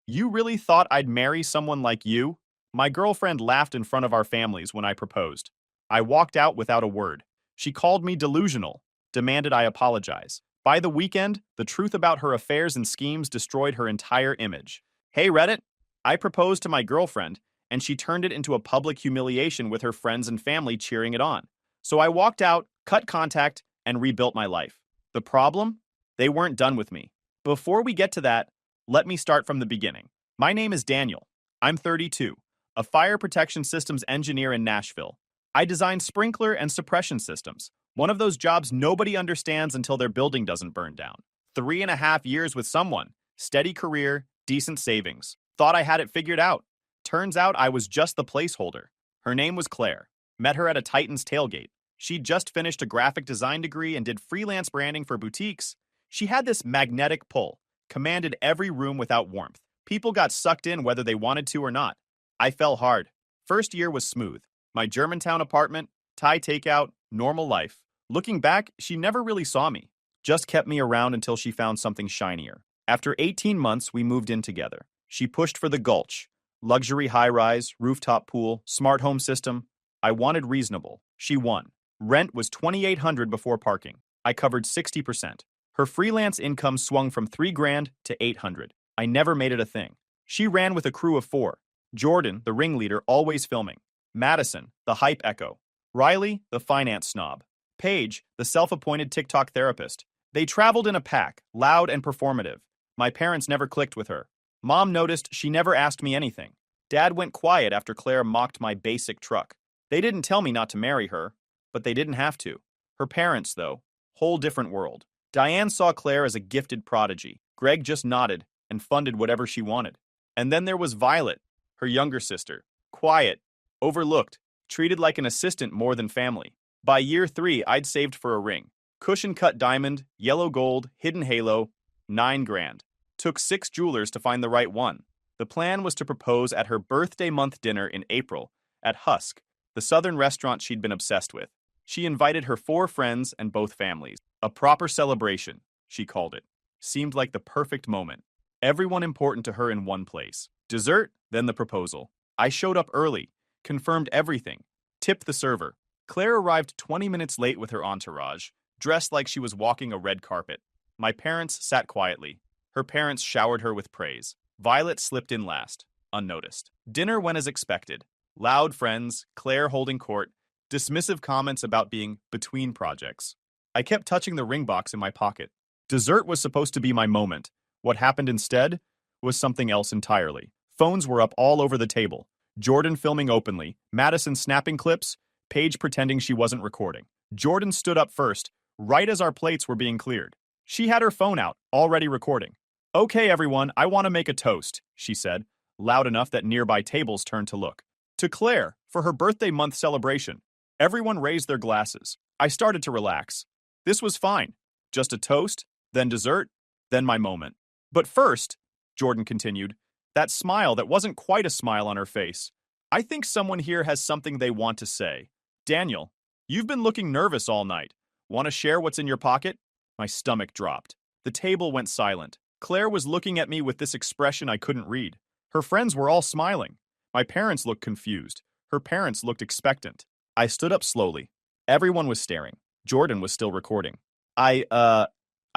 You really thought I'd marry someone like you? My girlfriend laughed in front of our families when I proposed. I walked out without a word. She called me delusional, demanded I apologize. By the weekend, the truth about her affairs and schemes destroyed her entire image. Hey Reddit, I proposed to my girlfriend, and she turned it into a public humiliation with her friends and family cheering it on. So I walked out, cut contact, and rebuilt my life. The problem? They weren't done with me. Before we get to that, let me start from the beginning. My name is Daniel. I'm 32, a fire protection systems engineer in Nashville. I design sprinkler and suppression systems, one of those jobs nobody understands until their building doesn't burn down. 3.5 years with someone, steady career, decent savings. Thought I had it figured out. Turns out I was just the placeholder. Her name was Claire. Met her at a Titans tailgate. She'd just finished a graphic design degree and did freelance branding for boutiques. She had this magnetic pull, commanded every room without warmth. People got sucked in whether they wanted to or not. I fell hard. First year was smooth. My Germantown apartment, Thai takeout, normal life. Looking back, she never really saw me. Just kept me around until she found something shinier. After 18 months, we moved in together. She pushed for the Gulch. Luxury high-rise, rooftop pool, smart home system. I wanted reasonable. She won. Rent was $2,800 before parking. I covered 60%. Her freelance income swung from $3,000 to $800. I never made it a thing. She ran with a crew of 4. Jordan, the ringleader, always filming. Madison, the hype echo. Riley, the finance snob. Paige, the self-appointed TikTok therapist. They traveled in a pack, loud and performative. My parents never clicked with her. Mom noticed she never asked me anything. Dad went quiet after Claire mocked my basic truck. They didn't tell me not to marry her, but they didn't have to. Her parents, though, whole different world. Diane saw Claire as a gifted prodigy. Greg just nodded and funded whatever she wanted. And then there was Violet, her younger sister. Quiet, overlooked, treated like an assistant more than family. By year 3, I'd saved for a ring. Cushion-cut diamond, yellow gold, hidden halo, $9,000. Took 6 jewelers to find the right one. The plan was to propose at her birthday month dinner in April at Husk, the southern restaurant she'd been obsessed with. She invited her 4 friends and both families. A proper celebration, she called it. Seemed like the perfect moment. Everyone important to her in one place. Dessert, then the proposal. I showed up early, confirmed everything, tipped the server. Claire arrived 20 minutes late with her entourage, dressed like she was walking a red carpet. My parents sat quietly. Her parents showered her with praise. Violet slipped in last, unnoticed. Dinner went as expected. Loud friends, Claire holding court, dismissive comments about being between projects. I kept touching the ring box in my pocket. Dessert was supposed to be my moment. What happened instead was something else entirely. Phones were up all over the table. Jordan filming openly, Madison snapping clips, Paige pretending she wasn't recording. Jordan stood up first, right as our plates were being cleared. She had her phone out, already recording. Okay, everyone, I want to make a toast, she said, loud enough that nearby tables turned to look. To Claire, for her birthday month celebration. Everyone raised their glasses. I started to relax. This was fine. Just a toast, then dessert, then my moment. But first, Jordan continued, that smile that wasn't quite a smile on her face. I think someone here has something they want to say. Daniel, you've been looking nervous all night. Want to share what's in your pocket? My stomach dropped. The table went silent. Claire was looking at me with this expression I couldn't read. Her friends were all smiling. My parents looked confused. Her parents looked expectant. I stood up slowly. Everyone was staring. Jordan was still recording. I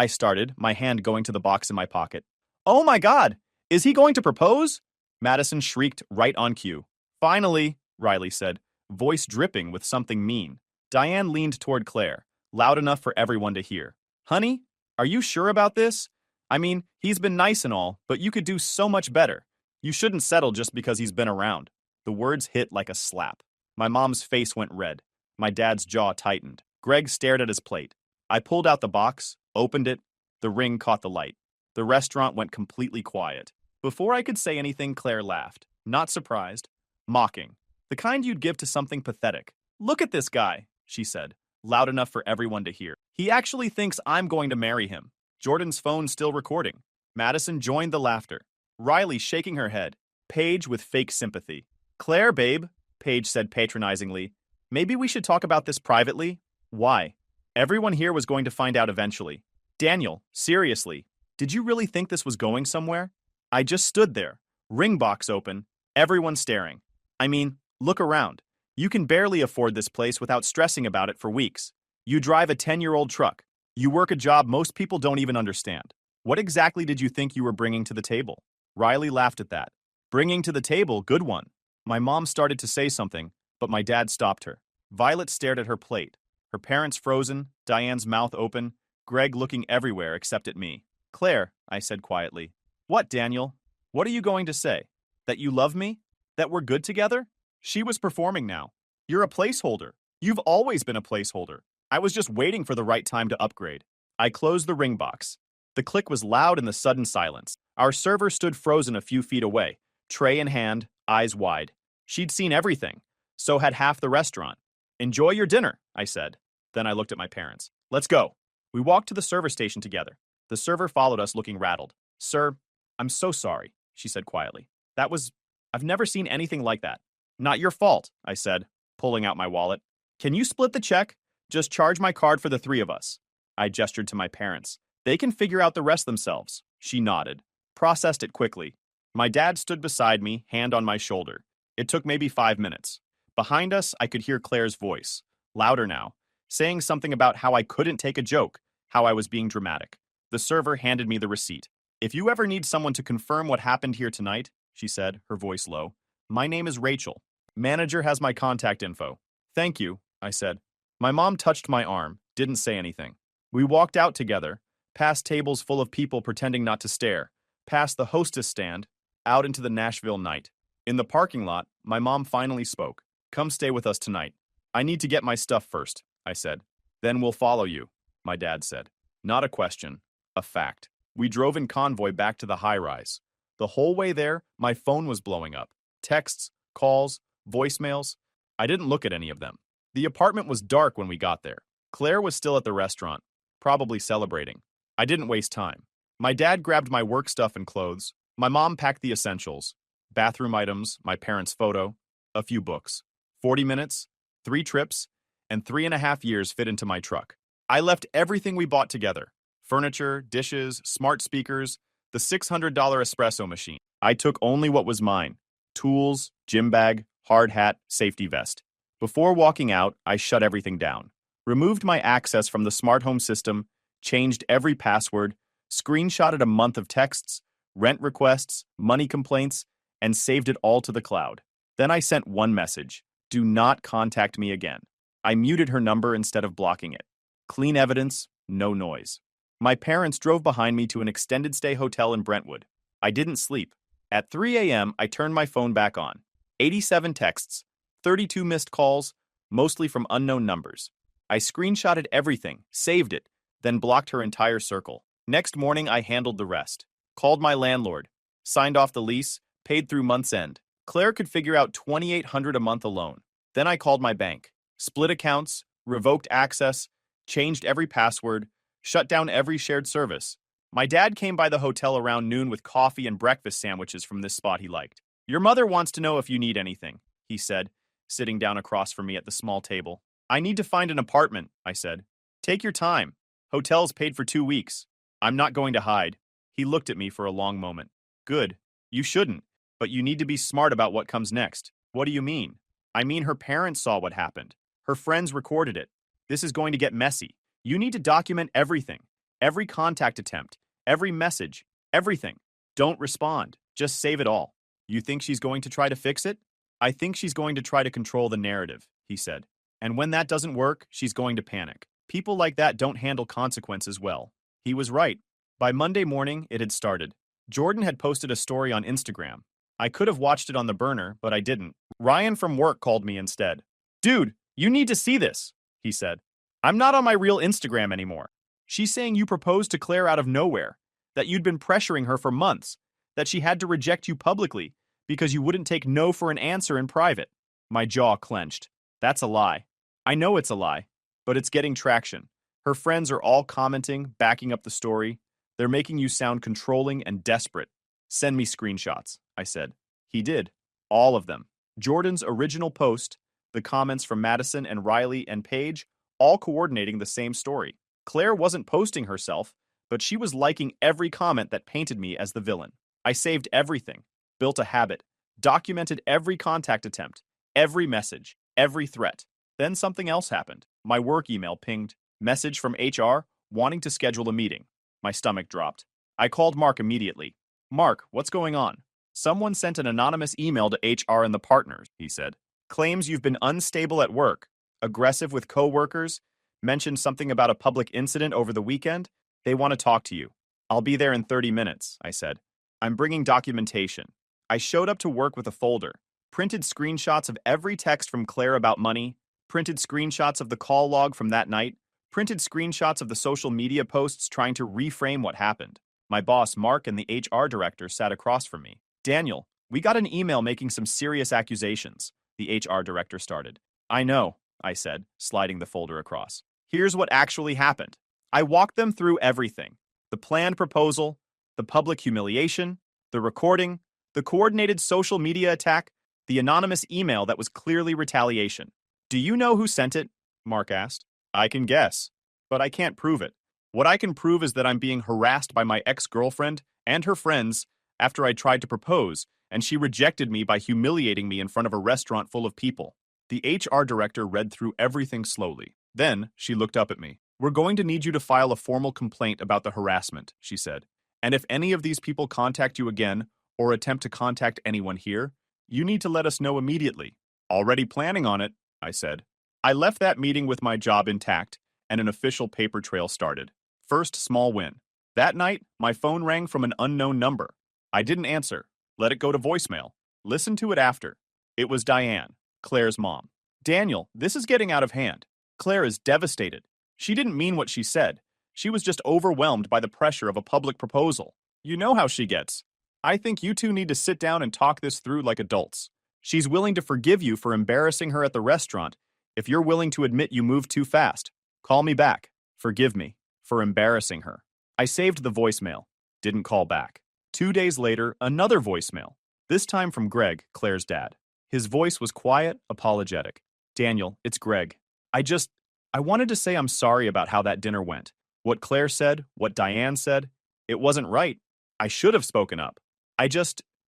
started, my hand going to the box in my pocket. Oh my God! Is he going to propose? Madison shrieked right on cue. Finally, Riley said, voice dripping with something mean. Diane leaned toward Claire, loud enough for everyone to hear. Honey, are you sure about this? I mean, he's been nice and all, but you could do so much better. You shouldn't settle just because he's been around. The words hit like a slap. My mom's face went red. My dad's jaw tightened. Greg stared at his plate. I pulled out the box, opened it. The ring caught the light. The restaurant went completely quiet. Before I could say anything, Claire laughed. Not surprised. Mocking. The kind you'd give to something pathetic. Look at this guy, she said, loud enough for everyone to hear. He actually thinks I'm going to marry him. Jordan's phone still recording. Madison joined the laughter. Riley shaking her head. Paige with fake sympathy. Claire, babe, Paige said patronizingly. Maybe we should talk about this privately? Why? Everyone here was going to find out eventually. Daniel, seriously, did you really think this was going somewhere? I just stood there, ring box open, everyone staring. I mean, look around. You can barely afford this place without stressing about it for weeks. You drive a 10-year-old truck. You work a job most people don't even understand. What exactly did you think you were bringing to the table? Riley laughed at that. Bringing to the table, good one. My mom started to say something, but my dad stopped her. Violet stared at her plate, her parents frozen, Diane's mouth open, Greg looking everywhere except at me. Claire, I said quietly. What, Daniel? What are you going to say? That you love me? That we're good together? She was performing now. You're a placeholder. You've always been a placeholder. I was just waiting for the right time to upgrade. I closed the ring box. The click was loud in the sudden silence. Our server stood frozen a few feet away, tray in hand, eyes wide. She'd seen everything. So had half the restaurant. Enjoy your dinner, I said. Then I looked at my parents. Let's go. We walked to the server station together. The server followed us looking rattled. Sir, I'm so sorry, she said quietly. I've never seen anything like that. Not your fault, I said, pulling out my wallet. Can you split the check? Just charge my card for the three of us. I gestured to my parents. They can figure out the rest themselves. She nodded, processed it quickly. My dad stood beside me, hand on my shoulder. It took maybe 5 minutes. Behind us, I could hear Claire's voice, louder now, saying something about how I couldn't take a joke, how I was being dramatic. The server handed me the receipt. If you ever need someone to confirm what happened here tonight, she said, her voice low, my name is Rachel. Manager has my contact info. Thank you, I said. My mom touched my arm, didn't say anything. We walked out together, past tables full of people pretending not to stare, past the hostess stand, out into the Nashville night. In the parking lot, my mom finally spoke. Come stay with us tonight. I need to get my stuff first, I said. Then we'll follow you, my dad said. Not a question, a fact. We drove in convoy back to the high-rise. The whole way there, my phone was blowing up. Texts, calls, voicemails. I didn't look at any of them. The apartment was dark when we got there. Claire was still at the restaurant, probably celebrating. I didn't waste time. My dad grabbed my work stuff and clothes. My mom packed the essentials. Bathroom items, my parents' photo, a few books. 40 minutes, 3 trips, and 3.5 years fit into my truck. I left everything we bought together. Furniture, dishes, smart speakers, the $600 espresso machine. I took only what was mine. Tools, gym bag, hard hat, safety vest. Before walking out, I shut everything down. Removed my access from the smart home system, changed every password, screenshotted a month of texts, rent requests, money complaints, and saved it all to the cloud. Then I sent one message. Do not contact me again. I muted her number instead of blocking it. Clean evidence, no noise. My parents drove behind me to an extended stay hotel in Brentwood. I didn't sleep. At 3 a.m., I turned my phone back on. 87 texts, 32 missed calls, mostly from unknown numbers. I screenshotted everything, saved it, then blocked her entire circle. Next morning, I handled the rest. Called my landlord, signed off the lease, paid through month's end. Claire could figure out $2,800 a month alone. Then I called my bank, split accounts, revoked access, changed every password, shut down every shared service. My dad came by the hotel around noon with coffee and breakfast sandwiches from this spot he liked. Your mother wants to know if you need anything, he said, sitting down across from me at the small table. I need to find an apartment, I said. Take your time. Hotel's paid for 2 weeks. I'm not going to hide. He looked at me for a long moment. Good. You shouldn't, but you need to be smart about what comes next. What do you mean? I mean her parents saw what happened. Her friends recorded it. This is going to get messy. You need to document everything. Every contact attempt. Every message. Everything. Don't respond. Just save it all. You think she's going to try to fix it? I think she's going to try to control the narrative, he said. And when that doesn't work, she's going to panic. People like that don't handle consequences well. He was right. By Monday morning, it had started. Jordan had posted a story on Instagram. I could have watched it on the burner, but I didn't. Ryan from work called me instead. Dude, you need to see this, he said. I'm not on my real Instagram anymore. She's saying you proposed to Claire out of nowhere, that you'd been pressuring her for months, that she had to reject you publicly because you wouldn't take no for an answer in private. My jaw clenched. That's a lie. I know it's a lie, but it's getting traction. Her friends are all commenting, backing up the story. They're making you sound controlling and desperate. Send me screenshots, I said. He did. All of them. Jordan's original post, the comments from Madison and Riley and Paige, all coordinating the same story. Claire wasn't posting herself, but she was liking every comment that painted me as the villain. I saved everything, built a habit, documented every contact attempt, every message, every threat. Then something else happened. My work email pinged. Message from HR wanting to schedule a meeting. My stomach dropped. I called Mark immediately. Mark, what's going on? Someone sent an anonymous email to HR and the partners, he said. Claims you've been unstable at work, aggressive with coworkers, mentioned something about a public incident over the weekend. They want to talk to you. I'll be there in 30 minutes, I said. I'm bringing documentation. I showed up to work with a folder, printed screenshots of every text from Claire about money, printed screenshots of the call log from that night, printed screenshots of the social media posts trying to reframe what happened. My boss, Mark, and the HR director sat across from me. Daniel, we got an email making some serious accusations, the HR director started. I know, I said, sliding the folder across. Here's what actually happened. I walked them through everything. The planned proposal, the public humiliation, the recording, the coordinated social media attack, the anonymous email that was clearly retaliation. Do you know who sent it? Mark asked. I can guess, but I can't prove it. What I can prove is that I'm being harassed by my ex-girlfriend and her friends after I tried to propose, and she rejected me by humiliating me in front of a restaurant full of people. The HR director read through everything slowly. Then she looked up at me. We're going to need you to file a formal complaint about the harassment, she said. And if any of these people contact you again or attempt to contact anyone here, you need to let us know immediately. Already planning on it, I said. I left that meeting with my job intact, and an official paper trail started. First small win. That night, my phone rang from an unknown number. I didn't answer. Let it go to voicemail. Listen to it after. It was Diane, Claire's mom. Daniel, this is getting out of hand. Claire is devastated. She didn't mean what she said. She was just overwhelmed by the pressure of a public proposal. You know how she gets. I think you two need to sit down and talk this through like adults. She's willing to forgive you for embarrassing her at the restaurant if you're willing to admit you moved too fast. Call me back. Forgive me for embarrassing her. I saved the voicemail. Didn't call back. 2 days later, another voicemail. This time from Greg, Claire's dad. His voice was quiet, apologetic. Daniel, it's Greg. I wanted to say I'm sorry about how that dinner went. What Claire said, what Diane said, it wasn't right. I should have spoken up.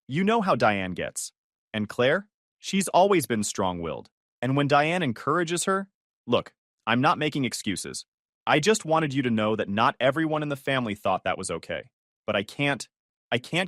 You know how Diane gets. And Claire? She's always been strong-willed. And when Diane encourages her, look, I'm not making excuses. I just wanted you to know that not everyone in the family thought that was okay. But I can't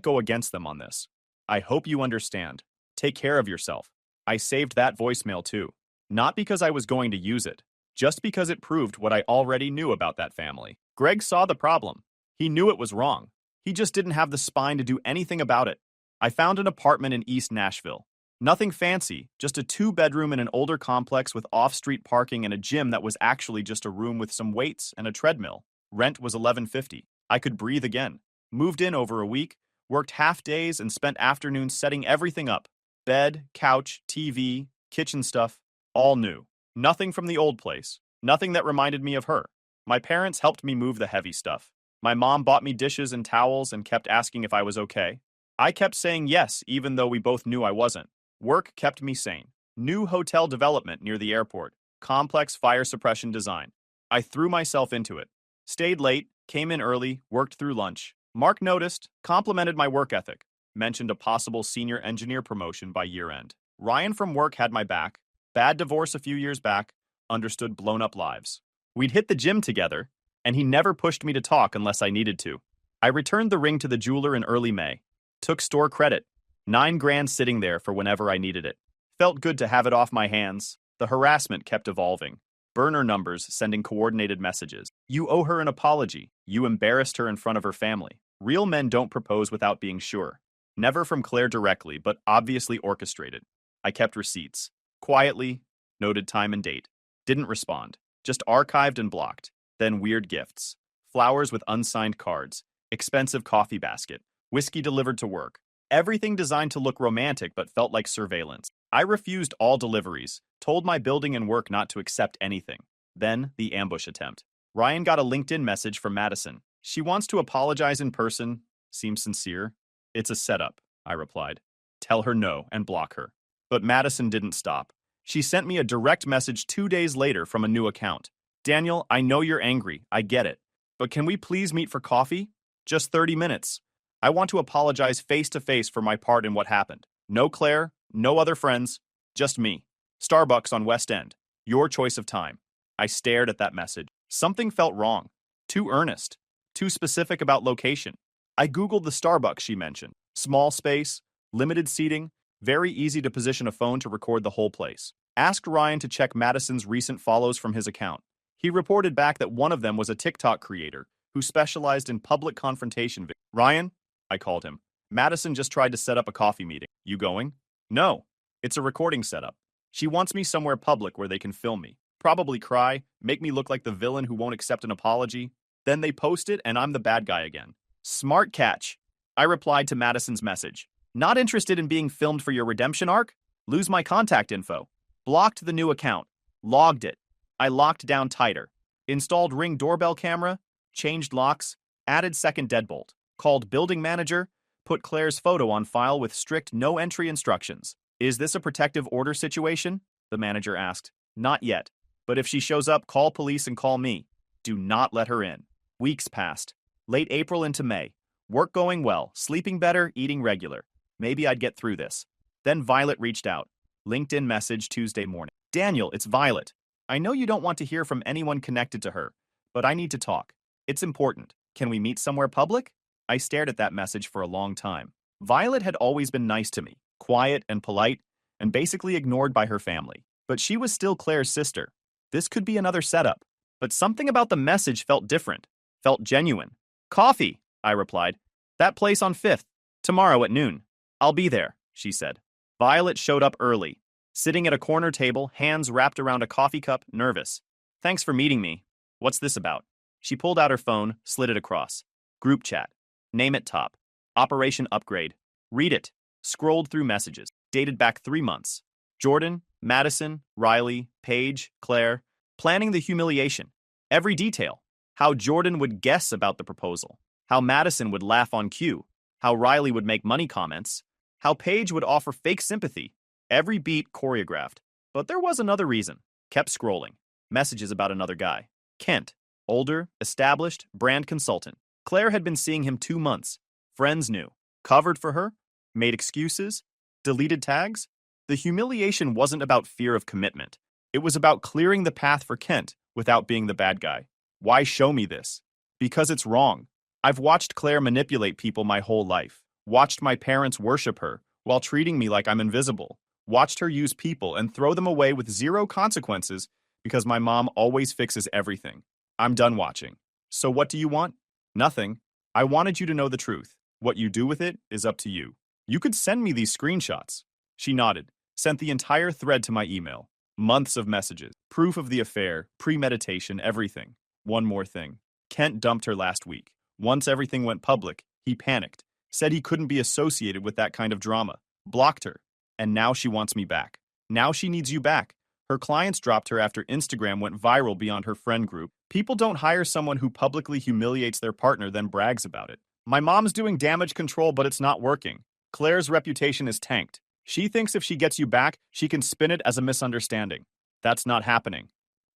go against them on this. I hope you understand. Take care of yourself. I saved that voicemail too. Not because I was going to use it, just because it proved what I already knew about that family. Greg saw the problem. He knew it was wrong. He just didn't have the spine to do anything about it. I found an apartment in East Nashville. Nothing fancy, just a 2-bedroom in an older complex with off-street parking and a gym that was actually just a room with some weights and a treadmill. Rent was $11.50. I could breathe again. Moved in over a week, worked half days and spent afternoons setting everything up. Bed, couch, TV, kitchen stuff, all new. Nothing from the old place. Nothing that reminded me of her. My parents helped me move the heavy stuff. My mom bought me dishes and towels and kept asking if I was okay. I kept saying yes, even though we both knew I wasn't. Work kept me sane. New hotel development near the airport. Complex fire suppression design. I threw myself into it. Stayed late, came in early, worked through lunch. Mark noticed, complimented my work ethic. Mentioned a possible senior engineer promotion by year end. Ryan from work had my back. Bad divorce a few years back. Understood blown up lives. We'd hit the gym together, and he never pushed me to talk unless I needed to. I returned the ring to the jeweler in early May. Took store credit. $9,000 sitting there for whenever I needed it. Felt good to have it off my hands. The harassment kept evolving. Burner numbers sending coordinated messages. You owe her an apology. You embarrassed her in front of her family. Real men don't propose without being sure. Never from Claire directly, but obviously orchestrated. I kept receipts. Quietly, noted time and date. Didn't respond. Just archived and blocked. Then weird gifts. Flowers with unsigned cards. Expensive coffee basket. Whiskey delivered to work. Everything designed to look romantic but felt like surveillance. I refused all deliveries, told my building and work not to accept anything. Then, the ambush attempt. Ryan got a LinkedIn message from Madison. She wants to apologize in person. Seems sincere. It's a setup, I replied. Tell her no and block her. But Madison didn't stop. She sent me a direct message 2 days later from a new account. Daniel, I know you're angry. I get it. But can we please meet for coffee? Just 30 minutes. I want to apologize face to face for my part in what happened. No Claire, no other friends, just me. Starbucks on West End. Your choice of time. I stared at that message. Something felt wrong. Too earnest. Too specific about location. I Googled the Starbucks she mentioned. Small space, limited seating, very easy to position a phone to record the whole place. Asked Ryan to check Madison's recent follows from his account. He reported back that one of them was a TikTok creator who specialized in public confrontation. Ryan? I called him. Madison just tried to set up a coffee meeting. You going? No. It's a recording setup. She wants me somewhere public where they can film me. Probably cry, make me look like the villain who won't accept an apology. Then they post it and I'm the bad guy again. Smart catch. I replied to Madison's message. Not interested in being filmed for your redemption arc? Lose my contact info. Blocked the new account. Logged it. I locked down tighter. Installed Ring doorbell camera. Changed locks. Added second deadbolt. Called building manager. Put Claire's photo on file with strict no entry instructions. Is this a protective order situation? The manager asked. Not yet. But if she shows up, call police and call me. Do not let her in. Weeks passed. Late April into May. Work going well, sleeping better, eating regular. Maybe I'd get through this. Then Violet reached out. LinkedIn message Tuesday morning. Daniel, it's Violet. I know you don't want to hear from anyone connected to her, but I need to talk. It's important. Can we meet somewhere public? I stared at that message for a long time. Violet had always been nice to me, quiet and polite, and basically ignored by her family. But she was still Claire's sister. This could be another setup. But something about the message felt different, felt genuine. Coffee, I replied. That place on 5th. Tomorrow at noon. I'll be there, she said. Violet showed up early, sitting at a corner table, hands wrapped around a coffee cup, nervous. Thanks for meeting me. What's this about? She pulled out her phone, slid it across. Group chat. Name at top. Operation Upgrade. Read it. Scrolled through messages. Dated back 3 months. Jordan, Madison, Riley, Paige, Claire. Planning the humiliation. Every detail. How Jordan would guess about the proposal. How Madison would laugh on cue. How Riley would make money comments. How Paige would offer fake sympathy. Every beat choreographed. But there was another reason. Kept scrolling. Messages about another guy. Kent. Older, established, brand consultant. Claire had been seeing him 2 months. Friends knew. Covered for her. Made excuses. Deleted tags. The humiliation wasn't about fear of commitment. It was about clearing the path for Kent without being the bad guy. Why show me this? Because it's wrong. I've watched Claire manipulate people my whole life. Watched my parents worship her while treating me like I'm invisible. Watched her use people and throw them away with zero consequences because my mom always fixes everything. I'm done watching. So what do you want? Nothing. I wanted you to know the truth. What you do with it is up to you. You could send me these screenshots. She nodded, sent the entire thread to my email. Months of messages, proof of the affair, premeditation, everything. One more thing. Kent dumped her last week. Once everything went public, he panicked, said he couldn't be associated with that kind of drama, blocked her. And now she wants me back. Now she needs you back. Her clients dropped her after Instagram went viral beyond her friend group. People don't hire someone who publicly humiliates their partner then brags about it. My mom's doing damage control, but it's not working. Claire's reputation is tanked. She thinks if she gets you back, she can spin it as a misunderstanding. That's not happening.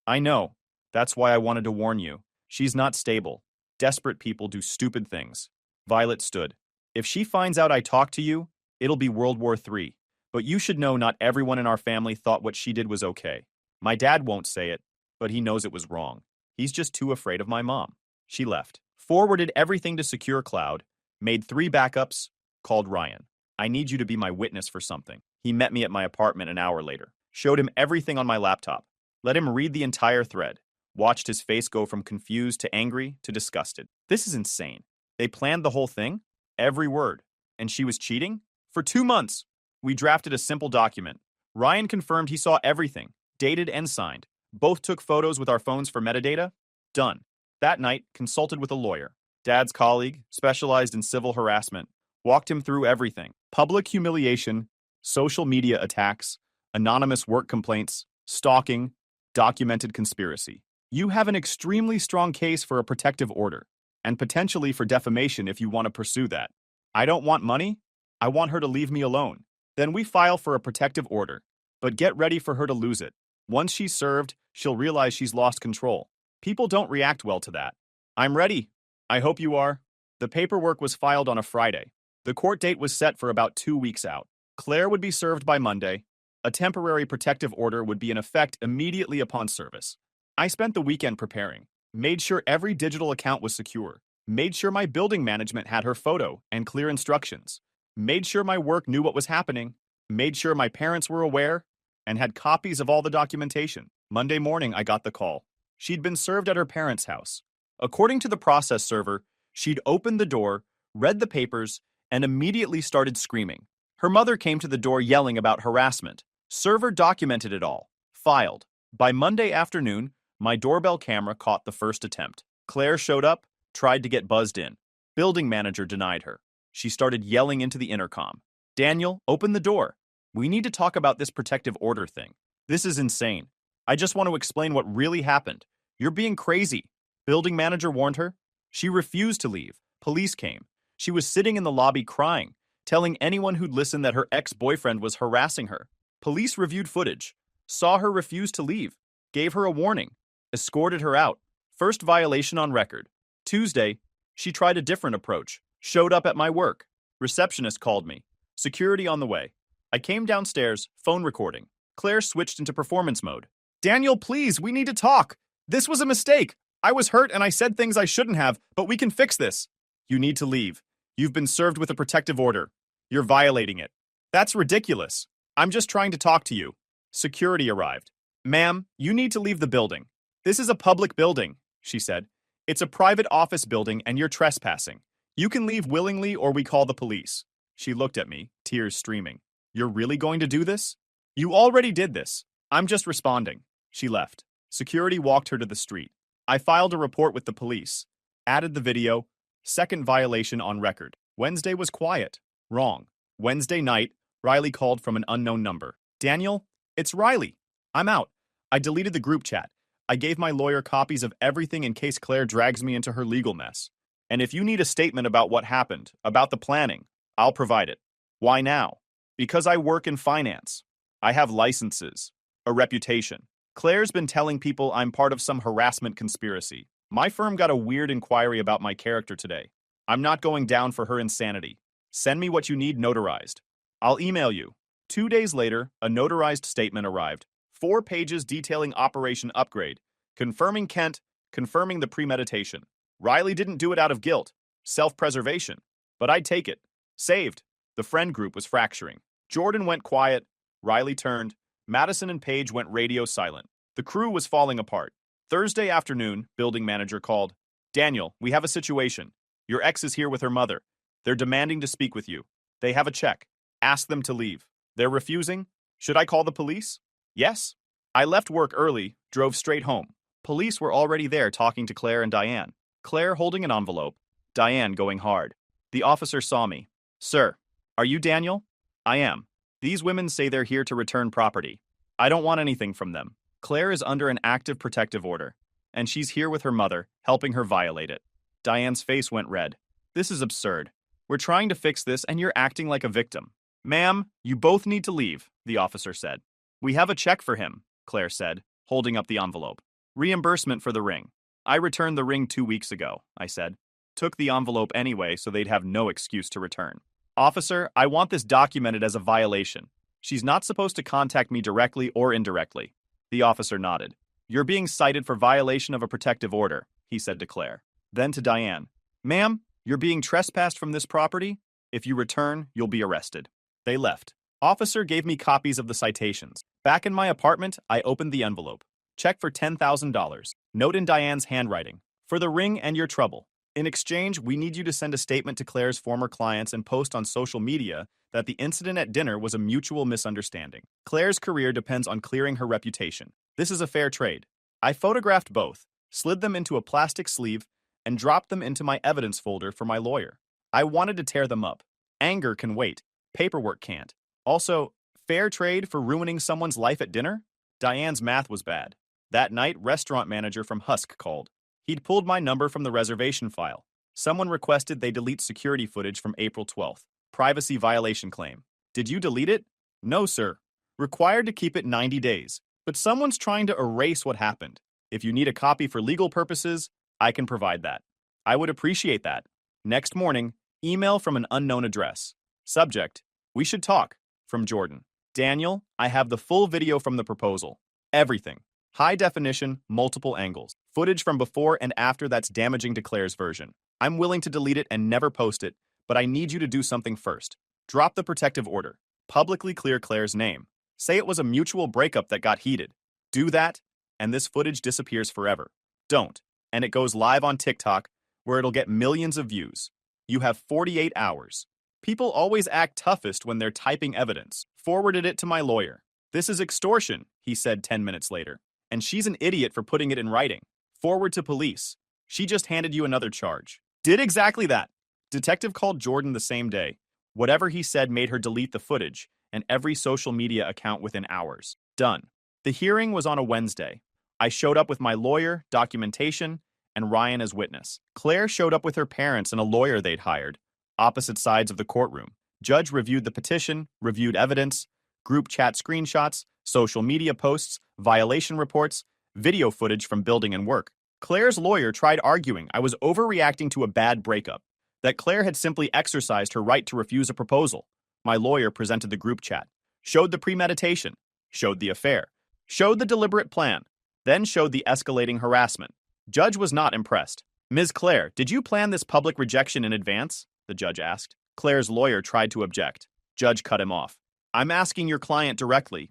I know. That's why I wanted to warn you. She's not stable. Desperate people do stupid things. Violet stood. If she finds out I talked to you, it'll be World War III. But you should know not everyone in our family thought what she did was okay. My dad won't say it, but he knows it was wrong. He's just too afraid of my mom. She left. Forwarded everything to Secure Cloud. Made 3 backups. Called Ryan. I need you to be my witness for something. He met me at my apartment an hour later. Showed him everything on my laptop. Let him read the entire thread. Watched his face go from confused to angry to disgusted. This is insane. They planned the whole thing? Every word. And she was cheating? For 2 months. We drafted a simple document. Ryan confirmed he saw everything, dated and signed. Both took photos with our phones for metadata. Done. That night, consulted with a lawyer. Dad's colleague, specialized in civil harassment. Walked him through everything. Public humiliation, social media attacks, anonymous work complaints, stalking, documented conspiracy. You have an extremely strong case for a protective order, and potentially for defamation if you want to pursue that. I don't want money. I want her to leave me alone. Then we file for a protective order, but get ready for her to lose it. Once she's served, she'll realize she's lost control. People don't react well to that. I'm ready. I hope you are. The paperwork was filed on a Friday. The court date was set for about 2 weeks out. Claire would be served by Monday. A temporary protective order would be in effect immediately upon service. I spent the weekend preparing, made sure every digital account was secure, made sure my building management had her photo and clear instructions, made sure my work knew what was happening, made sure my parents were aware, and had copies of all the documentation. Monday morning, I got the call. She'd been served at her parents' house. According to the process server, she'd opened the door, read the papers, and immediately started screaming. Her mother came to the door yelling about harassment. Server documented it all. Filed. By Monday afternoon, my doorbell camera caught the first attempt. Claire showed up, tried to get buzzed in. Building manager denied her. She started yelling into the intercom. Daniel, open the door. We need to talk about this protective order thing. This is insane. I just want to explain what really happened. You're being crazy. Building manager warned her. She refused to leave. Police came. She was sitting in the lobby crying, telling anyone who'd listen that her ex-boyfriend was harassing her. Police reviewed footage, saw her refuse to leave, gave her a warning, escorted her out. First violation on record. Tuesday, she tried a different approach. Showed up at my work. Receptionist called me. Security on the way. I came downstairs, phone recording. Claire switched into performance mode. Daniel, please, we need to talk. This was a mistake. I was hurt and I said things I shouldn't have, but we can fix this. You need to leave. You've been served with a protective order. You're violating it. That's ridiculous. I'm just trying to talk to you. Security arrived. Ma'am, you need to leave the building. This is a public building, she said. It's a private office building and you're trespassing. You can leave willingly or we call the police. She looked at me, tears streaming. You're really going to do this? You already did this. I'm just responding. She left. Security walked her to the street. I filed a report with the police. Added the video. Second violation on record. Wednesday was quiet. Wrong. Wednesday night, Riley called from an unknown number. Daniel, it's Riley. I'm out. I deleted the group chat. I gave my lawyer copies of everything in case Claire drags me into her legal mess. And if you need a statement about what happened, about the planning, I'll provide it. Why now? Because I work in finance. I have licenses, a reputation. Claire's been telling people I'm part of some harassment conspiracy. My firm got a weird inquiry about my character today. I'm not going down for her insanity. Send me what you need notarized. I'll email you. 2 days later, a notarized statement arrived. 4 pages detailing Operation Upgrade, confirming Kent, confirming the premeditation. Riley didn't do it out of guilt, self-preservation. But I'd take it. Saved. The friend group was fracturing. Jordan went quiet. Riley turned. Madison and Paige went radio silent. The crew was falling apart. Thursday afternoon, building manager called. Daniel, we have a situation. Your ex is here with her mother. They're demanding to speak with you. They have a check. Ask them to leave. They're refusing. Should I call the police? Yes. I left work early, drove straight home. Police were already there talking to Claire and Diane. Claire holding an envelope. Diane going hard. The officer saw me. Sir, are you Daniel? I am. These women say they're here to return property. I don't want anything from them. Claire is under an active protective order, and she's here with her mother, helping her violate it. Diane's face went red. This is absurd. We're trying to fix this and you're acting like a victim. Ma'am, you both need to leave, the officer said. We have a check for him, Claire said, holding up the envelope. Reimbursement for the ring. I returned the ring 2 weeks ago, I said. Took the envelope anyway so they'd have no excuse to return. Officer, I want this documented as a violation. She's not supposed to contact me directly or indirectly. The officer nodded. You're being cited for violation of a protective order, he said to Claire. Then to Diane. Ma'am, you're being trespassed from this property. If you return, you'll be arrested. They left. Officer gave me copies of the citations. Back in my apartment, I opened the envelope. Check for $10,000. Note in Diane's handwriting. For the ring and your trouble. In exchange, we need you to send a statement to Claire's former clients and post on social media that the incident at dinner was a mutual misunderstanding. Claire's career depends on clearing her reputation. This is a fair trade. I photographed both, slid them into a plastic sleeve, and dropped them into my evidence folder for my lawyer. I wanted to tear them up. Anger can wait. Paperwork can't. Also, fair trade for ruining someone's life at dinner? Diane's math was bad. That night, restaurant manager from Husk called. He'd pulled my number from the reservation file. Someone requested they delete security footage from April 12th. Privacy violation claim. Did you delete it? No, sir. Required to keep it 90 days. But someone's trying to erase what happened. If you need a copy for legal purposes, I can provide that. I would appreciate that. Next morning, email from an unknown address. Subject, we should talk, from Jordan. Daniel, I have the full video from the proposal. Everything. High definition, multiple angles. Footage from before and after that's damaging to Claire's version. I'm willing to delete it and never post it, but I need you to do something first. Drop the protective order. Publicly clear Claire's name. Say it was a mutual breakup that got heated. Do that, and this footage disappears forever. Don't, and it goes live on TikTok, where it'll get millions of views. You have 48 hours. People always act toughest when they're typing evidence. Forwarded it to my lawyer. This is extortion, he said 10 minutes later. And she's an idiot for putting it in writing. Forward to police. She just handed you another charge. Did exactly that. Detective called Jordan the same day. Whatever he said made her delete the footage and every social media account within hours. Done. The hearing was on a Wednesday. I showed up with my lawyer, documentation, and Ryan as witness. Claire showed up with her parents and a lawyer they'd hired. Opposite sides of the courtroom. Judge reviewed the petition, reviewed evidence, group chat screenshots, social media posts, violation reports, video footage from building and work. Claire's lawyer tried arguing I was overreacting to a bad breakup, that Claire had simply exercised her right to refuse a proposal. My lawyer presented the group chat, showed the premeditation, showed the affair, showed the deliberate plan, then showed the escalating harassment. Judge was not impressed. Ms. Claire, did you plan this public rejection in advance? The judge asked. Claire's lawyer tried to object. Judge cut him off. I'm asking your client directly.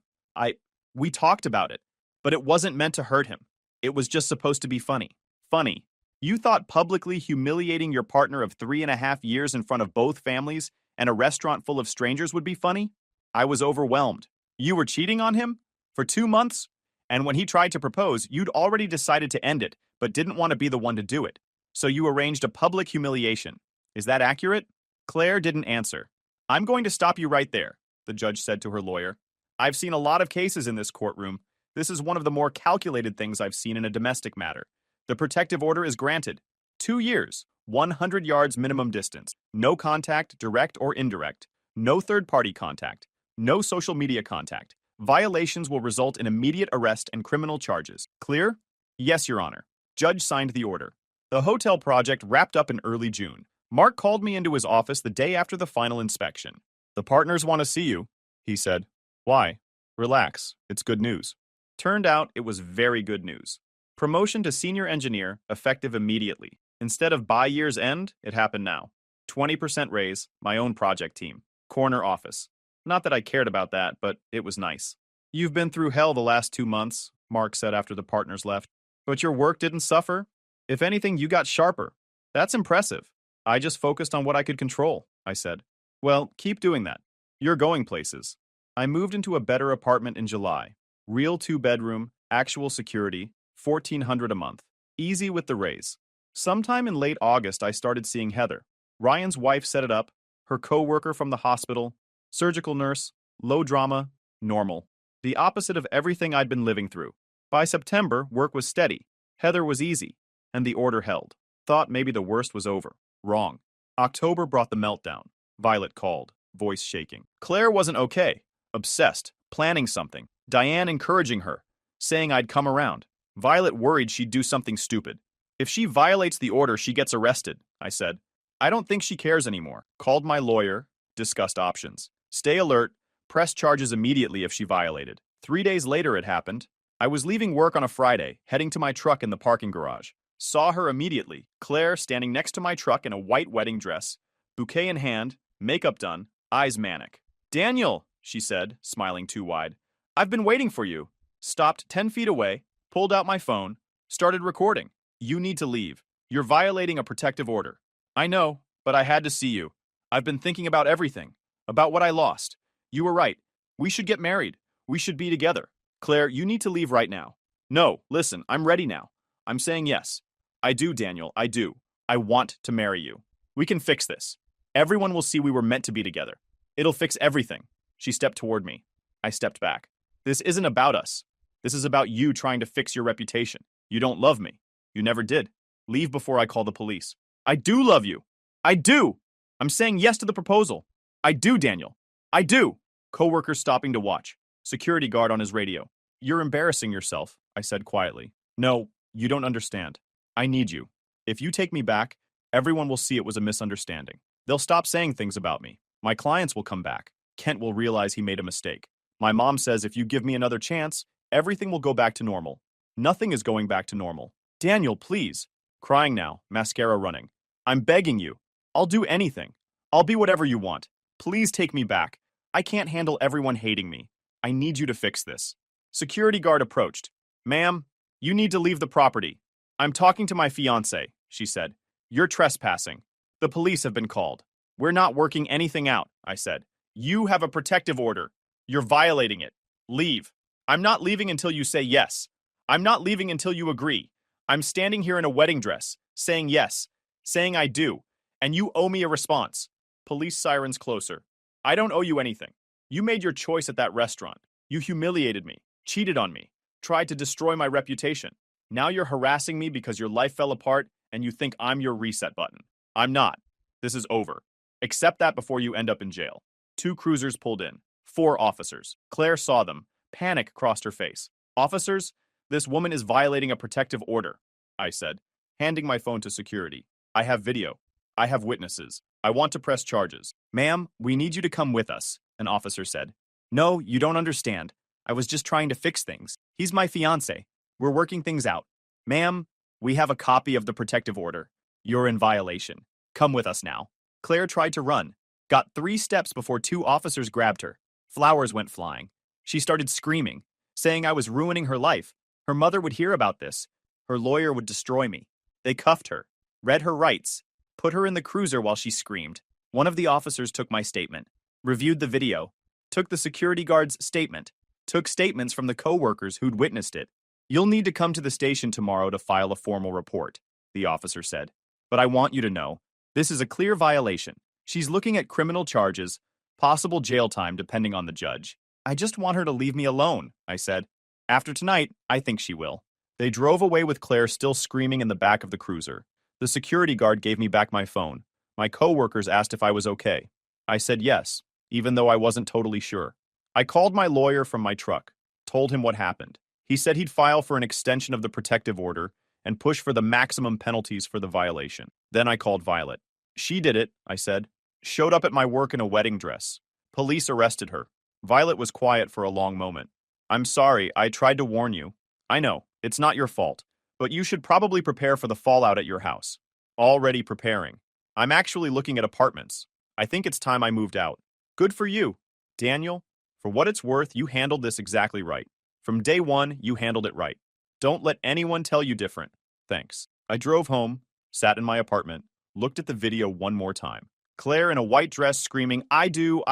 We talked about it, but it wasn't meant to hurt him. It was just supposed to be funny. Funny. You thought publicly humiliating your partner of 3.5 years in front of both families and a restaurant full of strangers would be funny? I was overwhelmed. You were cheating on him? For 2 months? And when he tried to propose, you'd already decided to end it, but didn't want to be the one to do it. So you arranged a public humiliation. Is that accurate? Claire didn't answer. I'm going to stop you right there, the judge said to her lawyer. I've seen a lot of cases in this courtroom. This is one of the more calculated things I've seen in a domestic matter. The protective order is granted. 2 years, 100 yards minimum distance, no contact, direct or indirect, no third-party contact, no social media contact. Violations will result in immediate arrest and criminal charges. Clear? Yes, Your Honor. Judge signed the order. The hotel project wrapped up in early June. Mark called me into his office the day after the final inspection. The partners want to see you, he said. Why? Relax. It's good news. Turned out it was very good news. Promotion to senior engineer, effective immediately. Instead of by year's end, it happened now. 20% raise, my own project team. Corner office. Not that I cared about that, but it was nice. You've been through hell the last 2 months, Mark said after the partners left. But your work didn't suffer. If anything, you got sharper. That's impressive. I just focused on what I could control, I said. Well, keep doing that. You're going places. I moved into a better apartment in July. Real 2-bedroom, actual security, $1,400 a month. Easy with the raise. Sometime in late August, I started seeing Heather. Ryan's wife set it up, her co-worker from the hospital, surgical nurse, low drama, normal. The opposite of everything I'd been living through. By September, work was steady. Heather was easy, and the order held. Thought maybe the worst was over. Wrong. October brought the meltdown. Violet called, voice shaking. Claire wasn't okay. Obsessed, planning something. Diane encouraging her, saying I'd come around. Violet worried she'd do something stupid. If she violates the order, she gets arrested, I said. I don't think she cares anymore. Called my lawyer, discussed options. Stay alert, press charges immediately if she violated. 3 days later it happened. I was leaving work on a Friday, heading to my truck in the parking garage. Saw her immediately, Claire standing next to my truck in a white wedding dress, bouquet in hand, makeup done, eyes manic. Daniel, she said, smiling too wide. I've been waiting for you. Stopped 10 feet away, pulled out my phone, started recording. You need to leave. You're violating a protective order. I know, but I had to see you. I've been thinking about everything, about what I lost. You were right. We should get married. We should be together. Claire, you need to leave right now. No, listen, I'm ready now. I'm saying yes. I do, Daniel, I do. I want to marry you. We can fix this. Everyone will see we were meant to be together. It'll fix everything. She stepped toward me. I stepped back. This isn't about us. This is about you trying to fix your reputation. You don't love me. You never did. Leave before I call the police. I do love you. I do. I'm saying yes to the proposal. I do, Daniel. I do. Coworker stopping to watch. Security guard on his radio. You're embarrassing yourself, I said quietly. No, you don't understand. I need you. If you take me back, Everyone will see it was a misunderstanding. They'll stop saying things about me. My clients will come back. Kent will realize he made a mistake. My mom says if you give me another chance, everything will go back to normal. Nothing is going back to normal. Daniel, please. Crying now, mascara running. I'm begging you. I'll do anything. I'll be whatever you want. Please take me back. I can't handle everyone hating me. I need you to fix this. Security guard approached. Ma'am, you need to leave the property. I'm talking to my fiancé, she said. You're trespassing. The police have been called. We're not working anything out, I said. You have a protective order. You're violating it. Leave. I'm not leaving until you say yes. I'm not leaving until you agree. I'm standing here in a wedding dress, saying yes, saying I do, and you owe me a response. Police sirens closer. I don't owe you anything. You made your choice at that restaurant. You humiliated me, cheated on me, tried to destroy my reputation. Now you're harassing me because your life fell apart and you think I'm your reset button. I'm not. This is over. Accept that before you end up in jail. 2 cruisers pulled in. 4 officers. Claire saw them. Panic crossed her face. Officers, this woman is violating a protective order, I said, handing my phone to security. I have video. I have witnesses. I want to press charges. Ma'am, we need you to come with us, an officer said. No, you don't understand. I was just trying to fix things. He's my fiancé. We're working things out. Ma'am, we have a copy of the protective order. You're in violation. Come with us now. Claire tried to run, got 3 steps before 2 officers grabbed her. Flowers went flying. She started screaming, saying I was ruining her life. Her mother would hear about this. Her lawyer would destroy me. They cuffed her, read her rights, put her in the cruiser while she screamed. One of the officers took my statement, reviewed the video, took the security guard's statement, took statements from the co-workers who'd witnessed it. You'll need to come to the station tomorrow to file a formal report, the officer said. But I want you to know, this is a clear violation. She's looking at criminal charges, possible jail time depending on the judge. I just want her to leave me alone, I said. After tonight, I think she will. They drove away with Claire still screaming in the back of the cruiser. The security guard gave me back my phone. My co-workers asked if I was okay. I said yes, even though I wasn't totally sure. I called my lawyer from my truck, told him what happened. He said he'd file for an extension of the protective order and push for the maximum penalties for the violation. Then I called Violet. She did it, I said. Showed up at my work in a wedding dress. Police arrested her. Violet was quiet for a long moment. I'm sorry, I tried to warn you. I know, it's not your fault, but you should probably prepare for the fallout at your house. Already preparing. I'm actually looking at apartments. I think it's time I moved out. Good for you. Daniel, for what it's worth, you handled this exactly right. From day one, you handled it right. Don't let anyone tell you different. Thanks. I drove home, sat in my apartment, looked at the video one more time. Claire in a white dress screaming, I do,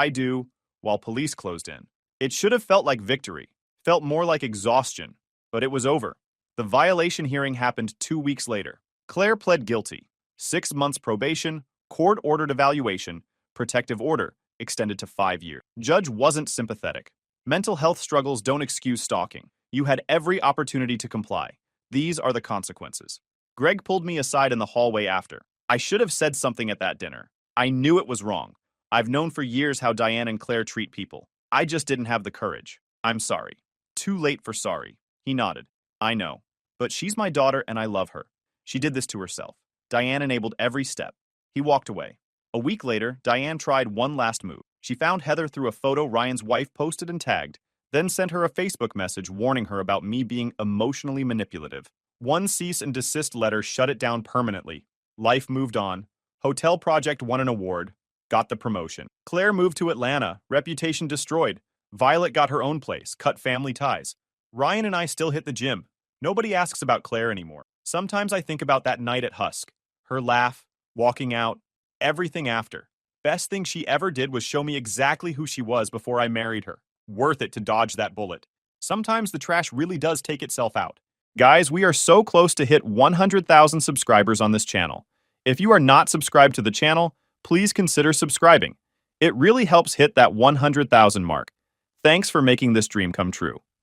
while police closed in. It should have felt like victory, felt more like exhaustion, but it was over. The violation hearing happened 2 weeks later. Claire pled guilty. 6 months probation, court-ordered evaluation, protective order, extended to 5 years. Judge wasn't sympathetic. Mental health struggles don't excuse stalking. You had every opportunity to comply. These are the consequences. Greg pulled me aside in the hallway after. I should have said something at that dinner. I knew it was wrong. I've known for years how Diane and Claire treat people. I just didn't have the courage. I'm sorry. Too late for sorry. He nodded. I know. But she's my daughter and I love her. She did this to herself. Diane enabled every step. He walked away. A week later, Diane tried one last move. She found Heather through a photo Ryan's wife posted and tagged, then sent her a Facebook message warning her about me being emotionally manipulative. One cease and desist letter shut it down permanently. Life moved on. Hotel project won an award. Got the promotion. Claire moved to Atlanta. Reputation destroyed. Violet got her own place. Cut family ties. Ryan and I still hit the gym. Nobody asks about Claire anymore. Sometimes I think about that night at Husk. Her laugh, walking out, everything after. Best thing she ever did was show me exactly who she was before I married her. Worth it to dodge that bullet. Sometimes the trash really does take itself out. Guys, we are so close to hit 100,000 subscribers on this channel. If you are not subscribed to the channel, please consider subscribing. It really helps hit that 100,000 mark. Thanks for making this dream come true.